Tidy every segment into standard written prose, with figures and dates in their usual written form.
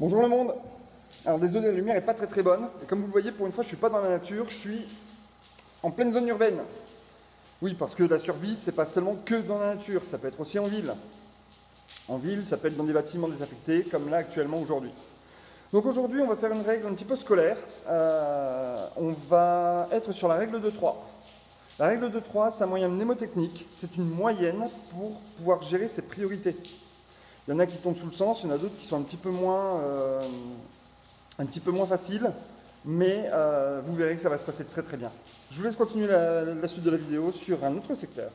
Bonjour le monde. Alors désolé, la lumière n'est pas très bonne. Et comme vous le voyez, pour une fois, je ne suis pas dans la nature, je suis en pleine zone urbaine. Oui, parce que la survie, c'est pas seulement que dans la nature, ça peut être aussi en ville. En ville, ça peut être dans des bâtiments désaffectés, comme là actuellement aujourd'hui. Donc aujourd'hui, on va faire une règle un petit peu scolaire. On va être sur la règle de 3. La règle de 3, c'est un moyen mnémotechnique, c'est une moyenne pour pouvoir gérer ses priorités. Il y en a qui tombent sous le sens, il y en a d'autres qui sont un petit peu moins faciles, mais vous verrez que ça va se passer très bien. Je vous laisse continuer la suite de la vidéo sur un autre secteur.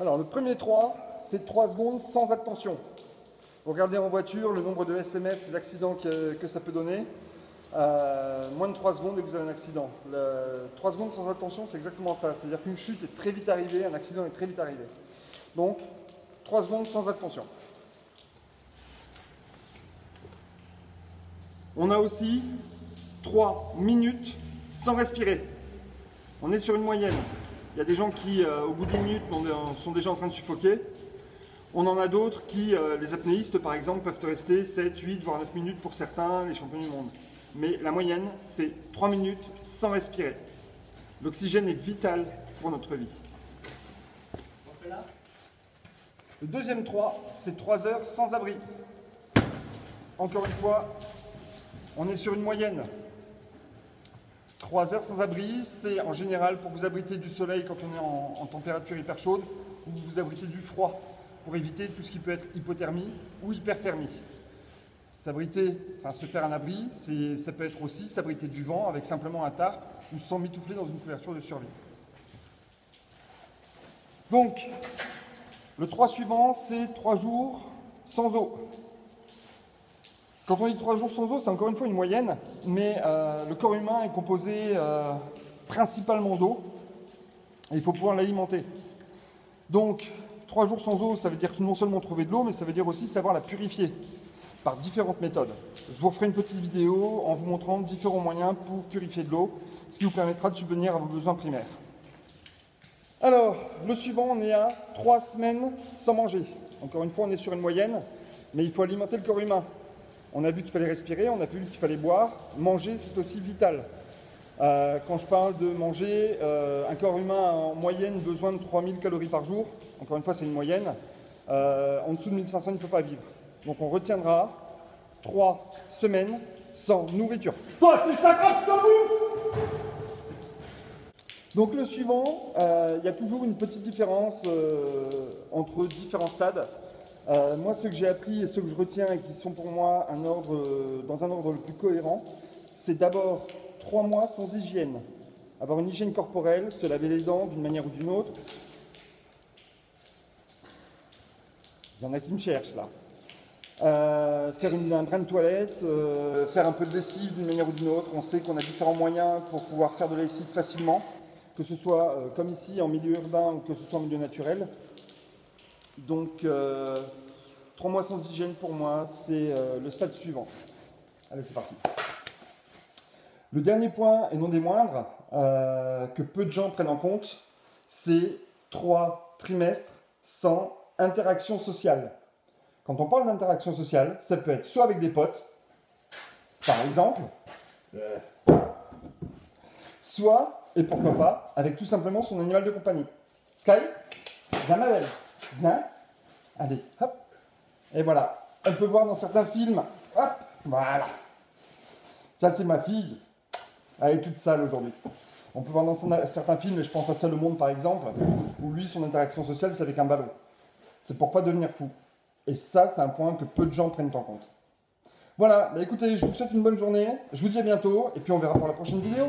Alors le premier 3, c'est 3 secondes sans attention. Vous regardez en voiture le nombre de SMS et d'accidents que ça peut donner. Moins de 3 secondes et vous avez un accident. 3 secondes sans attention, c'est exactement ça. C'est-à-dire qu'une chute est très vite arrivée, un accident est très vite arrivé. Donc, 3 secondes sans attention. On a aussi 3 minutes sans respirer. On est sur une moyenne. Il y a des gens qui, au bout d'1 minute, sont déjà en train de suffoquer. On en a d'autres qui, les apnéistes par exemple, peuvent rester 7, 8, voire 9 minutes pour certains, les champions du monde. Mais la moyenne, c'est 3 minutes sans respirer. L'oxygène est vital pour notre vie. Le deuxième 3, c'est 3 heures sans abri. Encore une fois, on est sur une moyenne. 3 heures sans abri, c'est en général pour vous abriter du soleil quand on est en température hyper chaude, ou vous abriter du froid, pour éviter tout ce qui peut être hypothermie ou hyperthermie. S'abriter, enfin se faire un abri, ça peut être aussi s'abriter du vent avec simplement un tarp ou sans mitoufler dans une couverture de survie. Donc, le 3 suivant, c'est 3 jours sans eau. Quand on dit 3 jours sans eau, c'est encore une fois une moyenne, mais le corps humain est composé principalement d'eau et il faut pouvoir l'alimenter. Donc, 3 jours sans eau, ça veut dire non seulement trouver de l'eau, mais ça veut dire aussi savoir la purifier par différentes méthodes. Je vous ferai une petite vidéo en vous montrant différents moyens pour purifier de l'eau, ce qui vous permettra de subvenir à vos besoins primaires. Alors, le suivant, on est à 3 semaines sans manger. Encore une fois, on est sur une moyenne, mais il faut alimenter le corps humain. On a vu qu'il fallait respirer, on a vu qu'il fallait boire. Manger, c'est aussi vital. Quand je parle de manger, un corps humain a en moyenne besoin de 3000 calories par jour. Encore une fois, c'est une moyenne. En dessous de 1500, il ne peut pas vivre. Donc on retiendra 3 semaines sans nourriture. Toi, tu t'accroches ton bouffe. Donc le suivant, il y a toujours une petite différence entre différents stades. Moi, ce que j'ai appris et ce que je retiens et qui sont pour moi dans un ordre le plus cohérent, c'est d'abord 3 mois sans hygiène. Avoir une hygiène corporelle, se laver les dents d'une manière ou d'une autre. Il y en a qui me cherchent là. Faire un brin de toilette, faire un peu de lessive d'une manière ou d'une autre. On sait qu'on a différents moyens pour pouvoir faire de la lessive facilement, que ce soit comme ici en milieu urbain ou que ce soit en milieu naturel. Donc 3 mois sans hygiène pour moi, c'est le stade suivant. Allez, c'est parti. Le dernier point, et non des moindres, que peu de gens prennent en compte, c'est 3 trimestres sans interaction sociale. Quand on parle d'interaction sociale, ça peut être soit avec des potes, par exemple, soit, et pourquoi pas, avec tout simplement son animal de compagnie. Sky, viens ma belle, viens, allez, hop, et voilà. On peut voir dans certains films, hop, voilà. Ça c'est ma fille, elle est toute sale aujourd'hui. On peut voir dans certains films, et je pense à Seul au monde par exemple, où lui, son interaction sociale, c'est avec un ballon. C'est pour pas devenir fou. Et ça, c'est un point que peu de gens prennent en compte. Voilà, bah écoutez, je vous souhaite une bonne journée, je vous dis à bientôt, et puis on verra pour la prochaine vidéo.